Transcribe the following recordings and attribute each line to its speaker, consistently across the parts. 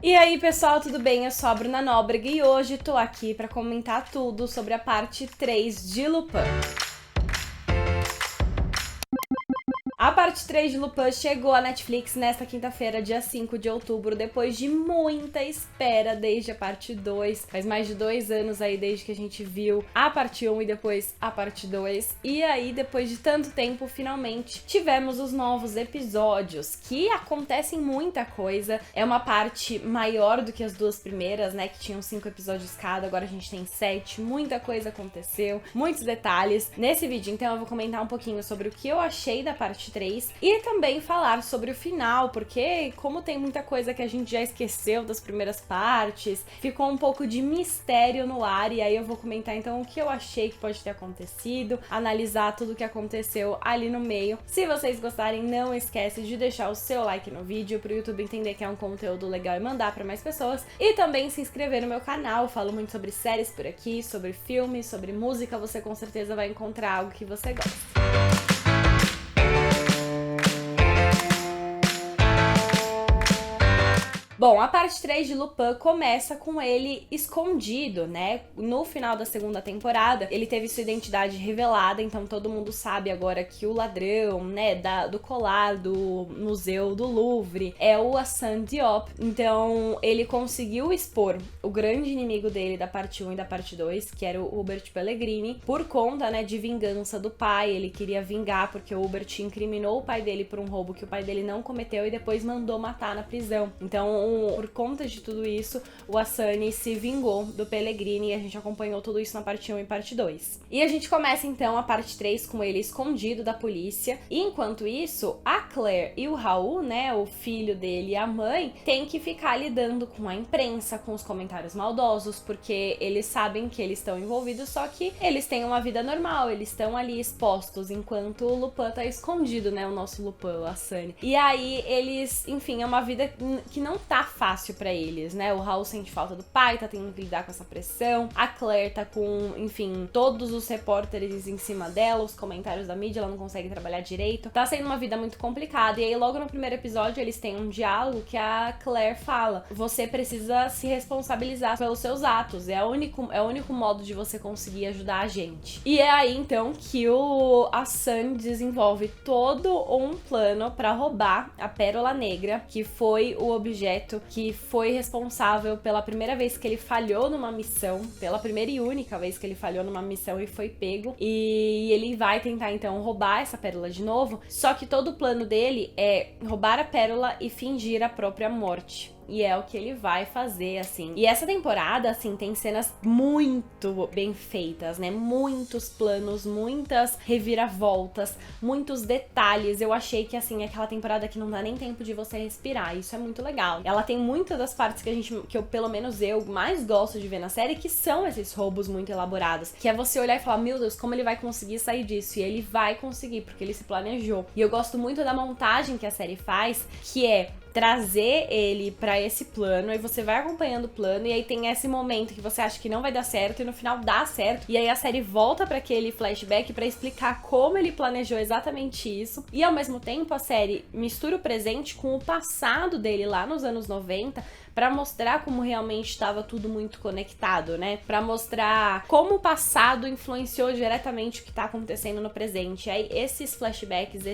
Speaker 1: E aí, pessoal, tudo bem? Eu sou a Bruna Nóbrega e hoje tô aqui pra comentar tudo sobre a parte 3 de Lupin. A parte 3 de Lupin chegou à Netflix nesta quinta-feira, dia 5 de outubro, depois de muita espera desde a parte 2. Faz mais de 2 anos aí desde que a gente viu a parte 1 e depois a parte 2. E aí, depois de tanto tempo, finalmente tivemos os novos episódios, que acontecem muita coisa. É uma parte maior do que as duas primeiras, né, que tinham 5 episódios cada, agora a gente tem 7. Muita coisa aconteceu, muitos detalhes. Nesse vídeo, então, eu vou comentar um pouquinho sobre o que eu achei da parte 3 e também falar sobre o final, porque como tem muita coisa que a gente já esqueceu das primeiras partes, ficou um pouco de mistério no ar, e aí eu vou comentar então o que eu achei que pode ter acontecido, analisar tudo o que aconteceu ali no meio. Se vocês gostarem, não esquece de deixar o seu like no vídeo pro YouTube entender que é um conteúdo legal e mandar pra mais pessoas, e também se inscrever no meu canal. Eu falo muito sobre séries por aqui, sobre filmes, sobre música, você com certeza vai encontrar algo que você gosta. Bom, a parte 3 de Lupin começa com ele escondido, né? No final da segunda temporada, ele teve sua identidade revelada, então todo mundo sabe agora que o ladrão, né, do colar do Museu do Louvre é o Hassan Diop. Então, ele conseguiu expor o grande inimigo dele da parte 1 e da parte 2, que era o Hubert Pellegrini, por conta, né, de vingança do pai. Ele queria vingar porque o Hubert incriminou o pai dele por um roubo que o pai dele não cometeu e depois mandou matar na prisão. Então, por conta de tudo isso, o Hassan se vingou do Pellegrini e a gente acompanhou tudo isso na parte 1 e parte 2. E a gente começa então a parte 3 com ele escondido da polícia, e enquanto isso, a Claire e o Raul, né, o filho dele e a mãe, tem que ficar lidando com a imprensa, com os comentários maldosos, porque eles sabem que eles estão envolvidos, só que eles têm uma vida normal, eles estão ali expostos, enquanto o Lupin tá escondido, né, o nosso Lupin, o Hassan. E aí eles, enfim, é uma vida que não tá fácil pra eles, né? O Raul sente falta do pai, tá tendo que lidar com essa pressão. A Claire tá com, enfim, todos os repórteres em cima dela, os comentários da mídia, ela não consegue trabalhar direito. Tá sendo uma vida muito complicada. E aí, logo no primeiro episódio, eles têm um diálogo que a Claire fala: você precisa se responsabilizar pelos seus atos. É o único modo de você conseguir ajudar a gente. E é aí, então, que o Hassan desenvolve todo um plano pra roubar a Pérola Negra, que foi o objeto que foi responsável pela primeira vez que ele falhou numa missão, pela primeira e única vez que ele falhou numa missão e foi pego, e ele vai tentar então roubar essa pérola de novo, só que todo o plano dele é roubar a pérola e fingir a própria morte. E é o que ele vai fazer, assim. E essa temporada, assim, tem cenas muito bem feitas, né? Muitos planos, muitas reviravoltas, muitos detalhes. Eu achei que, assim, é aquela temporada que não dá nem tempo de você respirar. Isso é muito legal. Ela tem muitas das partes que eu, pelo menos eu, mais gosto de ver na série, que são esses roubos muito elaborados. Que é você olhar e falar, meu Deus, como ele vai conseguir sair disso? E ele vai conseguir, porque ele se planejou. E eu gosto muito da montagem que a série faz, que é trazer ele pra esse plano, e você vai acompanhando o plano, e aí tem esse momento que você acha que não vai dar certo, e no final dá certo, e aí a série volta pra aquele flashback pra explicar como ele planejou exatamente isso, e ao mesmo tempo a série mistura o presente com o passado dele lá nos anos 90, pra mostrar como realmente estava tudo muito conectado, né? Pra mostrar como o passado influenciou diretamente o que tá acontecendo no presente. Aí esses flashbacks,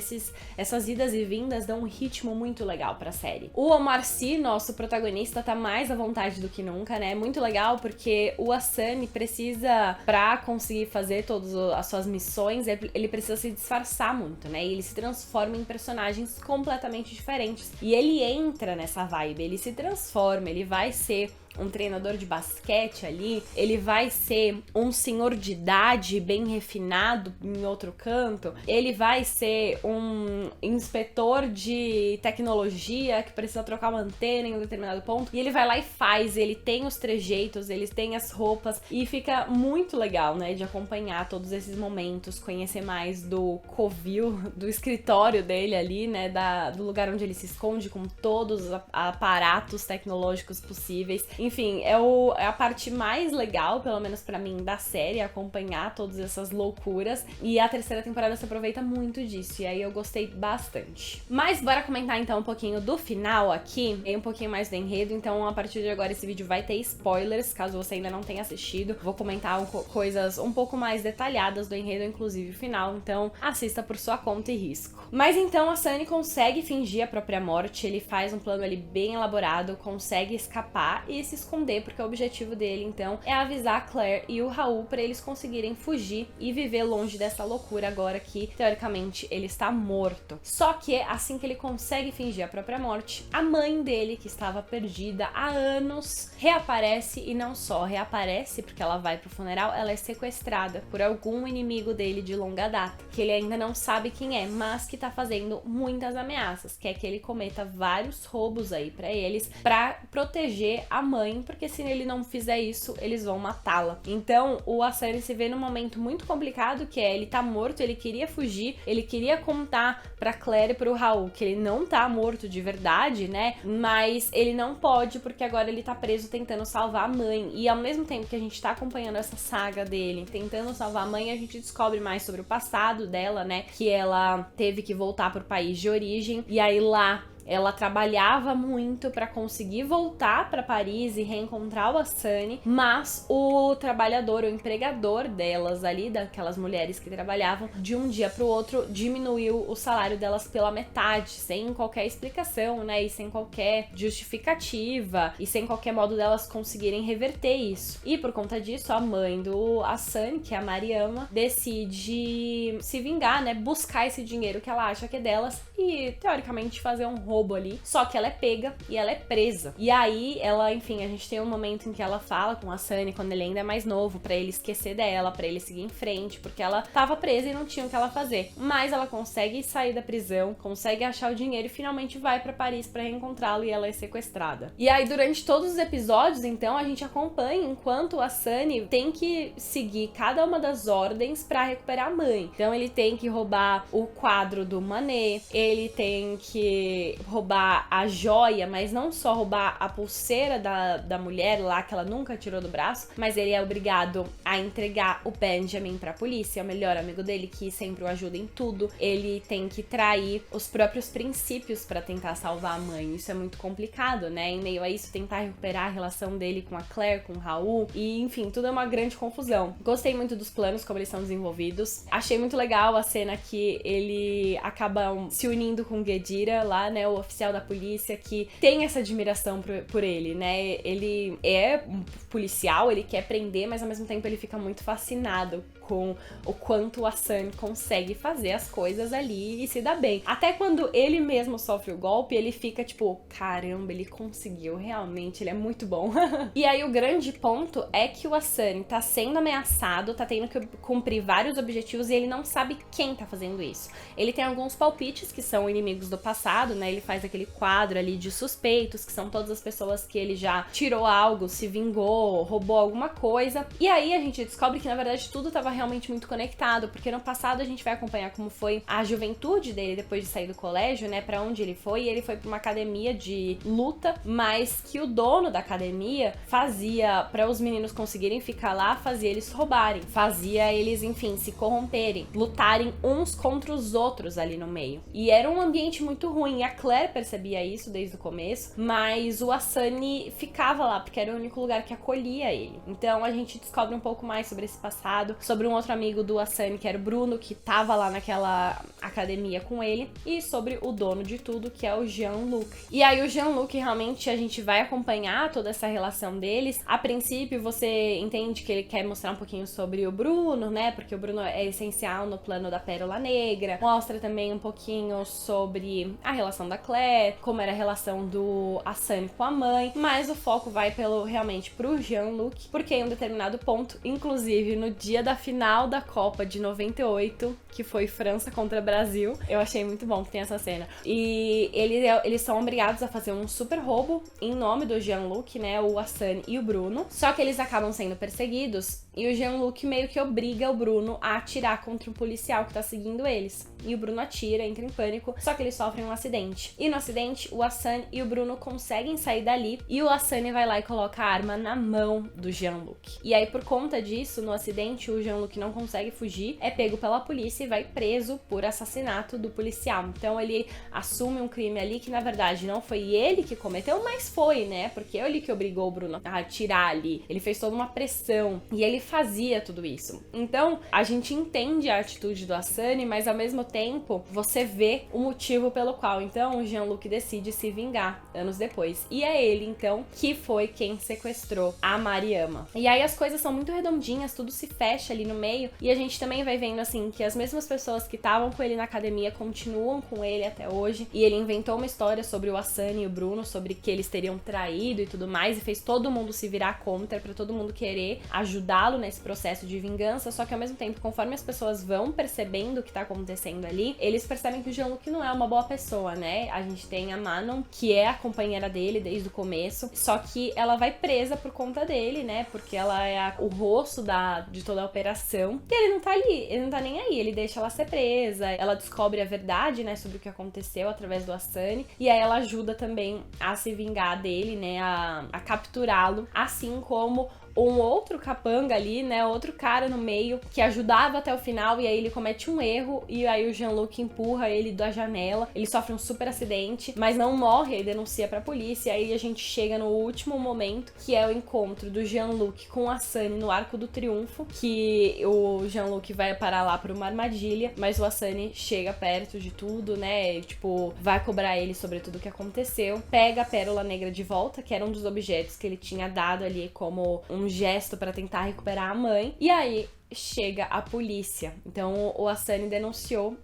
Speaker 1: essas idas e vindas dão um ritmo muito legal pra série. O Omar Sy, nosso protagonista, tá mais à vontade do que nunca, né? Muito legal porque o Hassan precisa, pra conseguir fazer todas as suas missões, ele precisa se disfarçar muito, né? E ele se transforma em personagens completamente diferentes. E ele entra nessa vibe, ele se transforma, ele vai ser um treinador de basquete ali, ele vai ser um senhor de idade bem refinado em outro canto, ele vai ser um inspetor de tecnologia que precisa trocar uma antena em um determinado ponto, e ele vai lá e faz, ele tem os trejeitos, ele tem as roupas, e fica muito legal, né, de acompanhar todos esses momentos, conhecer mais do covil, do escritório dele ali, né, do lugar onde ele se esconde com todos os aparatos tecnológicos possíveis. enfim, é a parte mais legal, pelo menos pra mim, da série, acompanhar todas essas loucuras. E a terceira temporada se aproveita muito disso, e aí eu gostei bastante. Mas bora comentar então um pouquinho do final aqui, e um pouquinho mais do enredo. Então a partir de agora esse vídeo vai ter spoilers, caso você ainda não tenha assistido. Vou comentar coisas um pouco mais detalhadas do enredo, inclusive o final, então assista por sua conta e risco. Mas então a Sunny consegue fingir a própria morte, ele faz um plano ali bem elaborado, consegue escapar e se esconder, porque o objetivo dele então é avisar a Claire e o Raul para eles conseguirem fugir e viver longe dessa loucura agora que, teoricamente, ele está morto. Só que assim que ele consegue fingir a própria morte, a mãe dele, que estava perdida há anos, reaparece, e não só reaparece porque ela vai pro funeral, ela é sequestrada por algum inimigo dele de longa data, que ele ainda não sabe quem é, mas que tá fazendo muitas ameaças, quer que ele cometa vários roubos aí pra eles, pra proteger a mãe, porque se ele não fizer isso, eles vão matá-la. Então, o Asani se vê num momento muito complicado, que é, ele tá morto, ele queria fugir, ele queria contar pra Claire e pro Raul que ele não tá morto de verdade, né, mas ele não pode, porque agora ele tá preso tentando salvar a mãe, e ao mesmo tempo que a gente tá acompanhando essa saga dele, tentando salvar a mãe, a gente descobre mais sobre o passado dela, né, que ela teve que voltar pro país de origem, e aí lá ela trabalhava muito para conseguir voltar para Paris e reencontrar o Asani, mas o trabalhador, o empregador delas ali, daquelas mulheres que trabalhavam, de um dia para o outro diminuiu o salário delas pela metade, sem qualquer explicação, né, e sem qualquer justificativa, e sem qualquer modo delas conseguirem reverter isso. E por conta disso, a mãe do Asani, que é a Mariama, decide se vingar, né, buscar esse dinheiro que ela acha que é delas e, teoricamente, fazer um roubo ali, só que ela é pega e ela é presa. E aí ela, enfim, a gente tem um momento em que ela fala com a Sunny quando ele ainda é mais novo, pra ele esquecer dela, pra ele seguir em frente, porque ela tava presa e não tinha o que ela fazer. Mas ela consegue sair da prisão, consegue achar o dinheiro e finalmente vai pra Paris pra reencontrá-lo, e ela é sequestrada. E aí durante todos os episódios, então, a gente acompanha enquanto a Sunny tem que seguir cada uma das ordens pra recuperar a mãe. Então ele tem que roubar o quadro do Manet, ele tem que roubar a joia, mas não só roubar a pulseira da mulher lá, que ela nunca tirou do braço, mas ele é obrigado a entregar o Benjamin pra polícia, o melhor amigo dele, que sempre o ajuda em tudo. Ele tem que trair os próprios princípios pra tentar salvar a mãe. Isso é muito complicado, né? Em meio a isso, tentar recuperar a relação dele com a Claire, com o Raul, e enfim, tudo é uma grande confusão. Gostei muito dos planos, como eles são desenvolvidos. Achei muito legal a cena que ele acaba se unindo com o Guedira lá, né, o oficial da polícia, que tem essa admiração por ele, né? Ele é um policial, ele quer prender, mas ao mesmo tempo ele fica muito fascinado com o quanto o Asani consegue fazer as coisas ali e se dá bem. Até quando ele mesmo sofre o golpe, ele fica tipo, caramba, ele conseguiu, realmente, ele é muito bom. E aí o grande ponto é que o Asani tá sendo ameaçado, tá tendo que cumprir vários objetivos e ele não sabe quem tá fazendo isso. Ele tem alguns palpites que são inimigos do passado, né? Ele faz aquele quadro ali de suspeitos, que são todas as pessoas que ele já tirou algo, se vingou, roubou alguma coisa. E aí a gente descobre que na verdade tudo tava realmente muito conectado, porque no passado a gente vai acompanhar como foi a juventude dele depois de sair do colégio, né, pra onde ele foi, e ele foi pra uma academia de luta, mas que o dono da academia fazia, pra os meninos conseguirem ficar lá, fazia eles roubarem, fazia eles, enfim, se corromperem, lutarem uns contra os outros ali no meio. E era um ambiente muito ruim, e a Claire percebia isso desde o começo, mas o Asani ficava lá, porque era o único lugar que acolhia ele. Então a gente descobre um pouco mais sobre esse passado, sobre um outro amigo do Asani, que era o Bruno, que tava lá naquela academia com ele, e sobre o dono de tudo, que é o Jean-Luc. E aí o Jean-Luc, realmente, a gente vai acompanhar toda essa relação deles. A princípio, você entende que ele quer mostrar um pouquinho sobre o Bruno, né, porque o Bruno é essencial no plano da Pérola Negra. Mostra também um pouquinho sobre a relação da Claire, como era a relação do Asani com a mãe, mas o foco vai realmente pro Jean-Luc, porque em um determinado ponto, inclusive no dia da final da Copa de 98, que foi França contra Brasil. Eu achei muito bom que tem essa cena. E eles são obrigados a fazer um super roubo em nome do Jean-Luc, né, o Asani e o Bruno. Só que eles acabam sendo perseguidos e o Jean-Luc meio que obriga o Bruno a atirar contra o policial que tá seguindo eles. E o Bruno atira, entra em pânico, só que eles sofrem um acidente. E no acidente, o Hassan e o Bruno conseguem sair dali e o Hassan vai lá e coloca a arma na mão do Jean-Luc. E aí, por conta disso, no acidente, o Jean-Luc não consegue fugir, é pego pela polícia e vai preso por assassinato do policial. Então ele assume um crime ali que, na verdade, não foi ele que cometeu, mas foi, né? Porque é ele que obrigou o Bruno a atirar ali. Ele fez toda uma pressão e ele fazia tudo isso. Então, a gente entende a atitude do Hassan, mas ao mesmo tempo, você vê o motivo pelo qual, então, o Jean-Luc decide se vingar anos depois. E é ele, então, que foi quem sequestrou a Mariama. E aí as coisas são muito redondinhas, tudo se fecha ali no meio, e a gente também vai vendo, assim, que as mesmas pessoas que estavam com ele na academia continuam com ele até hoje, e ele inventou uma história sobre o Hassan e o Bruno, sobre que eles teriam traído e tudo mais, e fez todo mundo se virar contra, pra todo mundo querer ajudá-lo nesse processo de vingança, só que ao mesmo tempo, conforme as pessoas vão percebendo o que tá acontecendo ali, eles percebem que o Jean-Luc não é uma boa pessoa, né? A gente tem a Manon, que é a companheira dele desde o começo, só que ela vai presa por conta dele, né? Porque ela é o rosto de toda a operação. E ele não tá ali, ele não tá nem aí, ele deixa ela ser presa, ela descobre a verdade, né, sobre o que aconteceu através do Hassan, e aí ela ajuda também a se vingar dele, né, a capturá-lo, assim como um outro capanga ali, né, outro cara no meio que ajudava até o final, e aí ele comete um erro e aí o Jean-Luc empurra ele da janela, ele sofre um super acidente, mas não morre, ele denuncia pra polícia, e aí a gente chega no último momento, que é o encontro do Jean-Luc com a Sunny no Arco do Triunfo, que o Jean-Luc vai parar lá por uma armadilha, mas o Hassan chega perto de tudo, né, e, tipo, vai cobrar ele sobre tudo o que aconteceu, pega a Pérola Negra de volta, que era um dos objetos que ele tinha dado ali como um gesto para tentar recuperar a mãe, e aí chega a polícia. Então o Hassan denunciou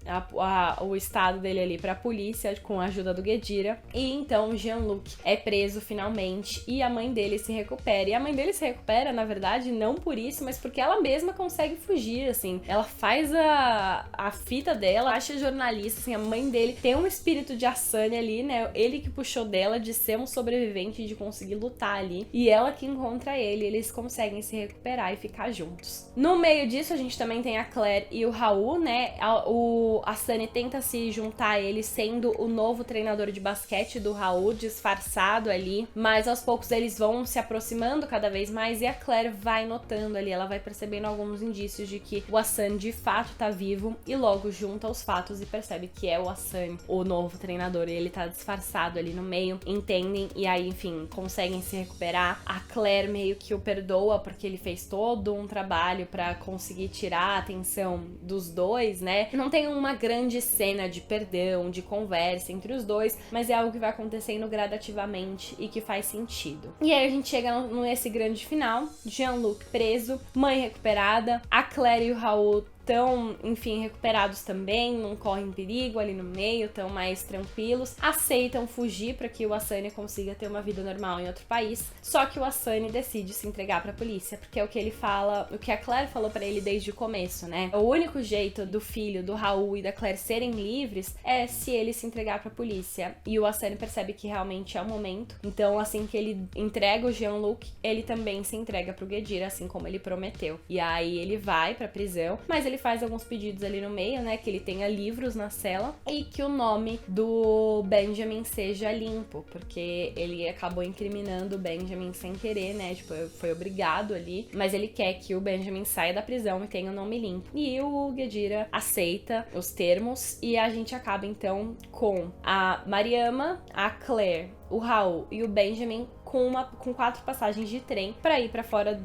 Speaker 1: o estado dele ali pra polícia com a ajuda do Guedira, e então o Jean-Luc é preso finalmente e a mãe dele se recupera. E a mãe dele se recupera, na verdade, não por isso, mas porque ela mesma consegue fugir, assim. Ela faz a fita dela, acha jornalista, assim, a mãe dele tem um espírito de Hassan ali, né? Ele que puxou dela de ser um sobrevivente e de conseguir lutar ali. E ela que encontra ele, eles conseguem se recuperar e ficar juntos. No meio disso, a gente também tem a Claire e o Raul, né? O Hassan tenta se juntar a ele sendo o novo treinador de basquete do Raul, disfarçado ali, mas aos poucos eles vão se aproximando cada vez mais e a Claire vai notando ali, ela vai percebendo alguns indícios de que o Hassan de fato tá vivo e logo junta os fatos e percebe que é o Hassan, o novo treinador, e ele tá disfarçado ali no meio, entendem e aí, enfim, conseguem se recuperar. A Claire meio que o perdoa porque ele fez todo um trabalho pra conseguir tirar a atenção dos dois, né? Não tem uma grande cena de perdão, de conversa entre os dois, mas é algo que vai acontecendo gradativamente e que faz sentido. E aí a gente chega nesse grande final, Jean-Luc preso, mãe recuperada, a Claire e o Raul estão, enfim, recuperados também, não correm perigo ali no meio, estão mais tranquilos, aceitam fugir para que o Hassan consiga ter uma vida normal em outro país, só que o Hassan decide se entregar para a polícia, porque é o que ele fala, o que a Claire falou para ele desde o começo, né? O único jeito do filho, do Raul e da Claire serem livres é se ele se entregar para a polícia, e o Hassan percebe que realmente é o momento, então assim que ele entrega o Jean-Luc, ele também se entrega pro Guedira, assim como ele prometeu, e aí ele vai pra prisão, mas ele faz alguns pedidos ali no meio, né, que ele tenha livros na cela e que o nome do Benjamin seja limpo, porque ele acabou incriminando o Benjamin sem querer, né, tipo, foi obrigado ali, mas ele quer que o Benjamin saia da prisão e tenha o nome limpo. E o Guedira aceita os termos e a gente acaba então com a Mariama, a Claire, o Raul e o Benjamin com 4 passagens de trem pra ir pra fora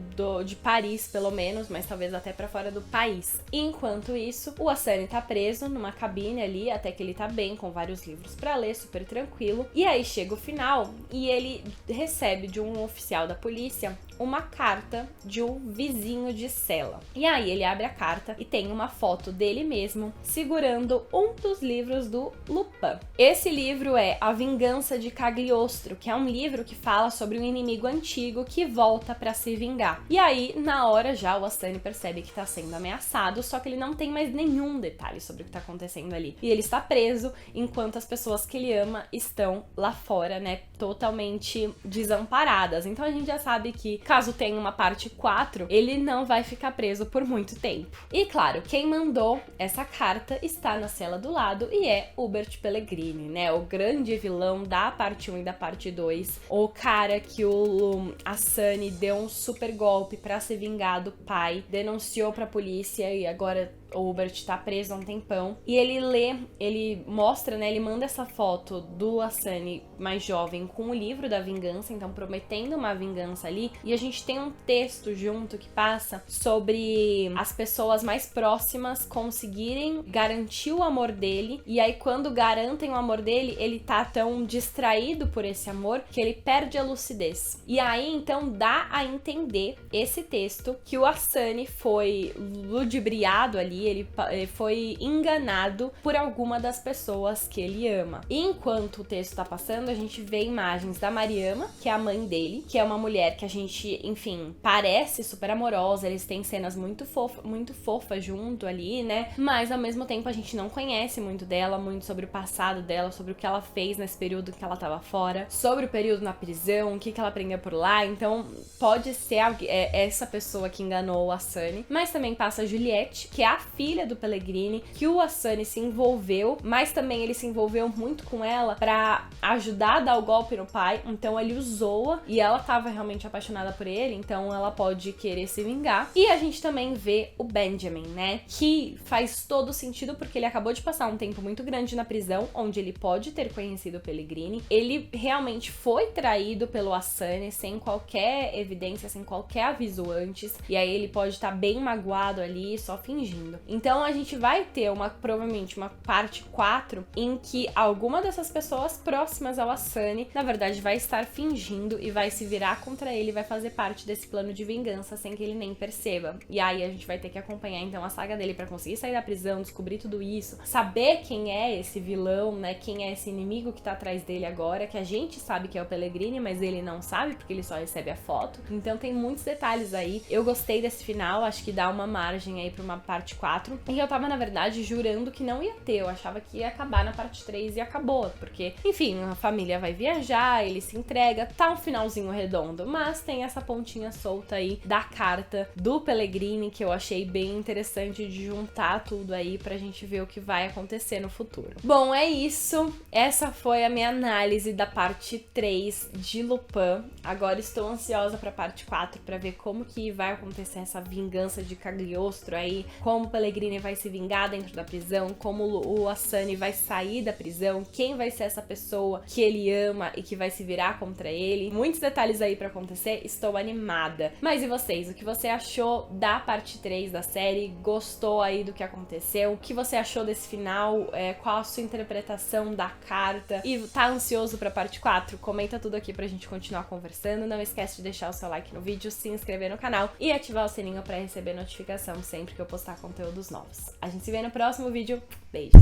Speaker 1: de Paris, pelo menos, mas talvez até pra fora do país. E enquanto isso, o Hassan tá preso numa cabine ali, até que ele tá bem, com vários livros pra ler, super tranquilo. E aí chega o final e ele recebe de um oficial da polícia uma carta de um vizinho de cela. E aí ele abre a carta e tem uma foto dele mesmo segurando um dos livros do Lupin. Esse livro é A Vingança de Cagliostro, que é um livro que fala sobre um inimigo antigo que volta pra se vingar. E aí, na hora já, o Asani percebe que tá sendo ameaçado, só que ele não tem mais nenhum detalhe sobre o que tá acontecendo ali. E ele está preso, enquanto as pessoas que ele ama estão lá fora, né, totalmente desamparadas. Então a gente já sabe que, caso tenha uma parte 4, ele não vai ficar preso por muito tempo. E claro, quem mandou essa carta está na cela do lado e é Hubert Pellegrini, né, o grande vilão da parte 1 e da parte 2, o cara que o Asani deu um super golpe pra se vingar do pai, denunciou pra polícia e agora o Hubert tá preso há um tempão. E ele mostra, né, ele manda essa foto do Asani mais jovem com o livro da vingança, então prometendo uma vingança ali. E a gente tem um texto junto que passa sobre as pessoas mais próximas conseguirem garantir o amor dele. E aí quando garantem o amor dele, ele tá tão distraído por esse amor que ele perde a lucidez. E aí então dá a entender esse texto que o Asani foi ludibriado ali, ele foi enganado por alguma das pessoas que ele ama. E enquanto o texto tá passando, a gente vê imagens da Mariama, que é a mãe dele, que é uma mulher que a gente, enfim, parece super amorosa, eles têm cenas muito fofas junto ali, né? Mas ao mesmo tempo a gente não conhece muito dela, muito sobre o passado dela, sobre o que ela fez nesse período que ela tava fora, sobre o período na prisão, o que ela aprendeu por lá. Então pode ser essa pessoa que enganou o Asani. Mas também passa a Juliette, que é a filha do Pellegrini, que o Asani se envolveu, mas também ele se envolveu muito com ela pra ajudar a dar o golpe no pai, então ele usou-a e ela tava realmente apaixonada por ele, então ela pode querer se vingar. E a gente também vê o Benjamin, né, que faz todo sentido porque ele acabou de passar um tempo muito grande na prisão, onde ele pode ter conhecido o Pellegrini, ele realmente foi traído pelo Asani sem qualquer evidência, sem qualquer aviso antes, e aí ele pode estar bem magoado ali, só fingindo. Então a gente vai ter provavelmente uma parte 4 em que alguma dessas pessoas próximas ao Asani, na verdade, vai estar fingindo e vai se virar contra ele, vai fazer parte desse plano de vingança sem que ele nem perceba. E aí a gente vai ter que acompanhar então a saga dele pra conseguir sair da prisão, descobrir tudo isso, saber quem é esse vilão, né, quem é esse inimigo que tá atrás dele agora, que a gente sabe que é o Pellegrini, mas ele não sabe porque ele só recebe a foto. Então tem muitos detalhes aí. Eu gostei desse final, acho que dá uma margem aí pra uma parte 4. E eu tava, na verdade, jurando que não ia ter. Eu achava que ia acabar na parte 3 e acabou. Porque, enfim, a família vai viajar, ele se entrega, tá um finalzinho redondo. Mas tem essa pontinha solta aí da carta do Pellegrini, que eu achei bem interessante de juntar tudo aí pra gente ver o que vai acontecer no futuro. Bom, é isso. Essa foi a minha análise da parte 3 de Lupin. Agora estou ansiosa pra parte 4 pra ver como que vai acontecer essa vingança de Cagliostro aí, como o Pellegrini vai se vingar dentro da prisão, como o Asani vai sair da prisão, quem vai ser essa pessoa que ele ama e que vai se virar contra ele. Muitos detalhes aí pra acontecer, estou animada. Mas e vocês? O que você achou da parte 3 da série? Gostou aí do que aconteceu? O que você achou desse final? Qual a sua interpretação da carta? E tá ansioso pra parte 4? Comenta tudo aqui pra gente continuar conversando. Não esquece de deixar o seu like no vídeo, se inscrever no canal e ativar o sininho pra receber notificação sempre que eu postar conteúdos novos. A gente se vê no próximo vídeo. Beijos!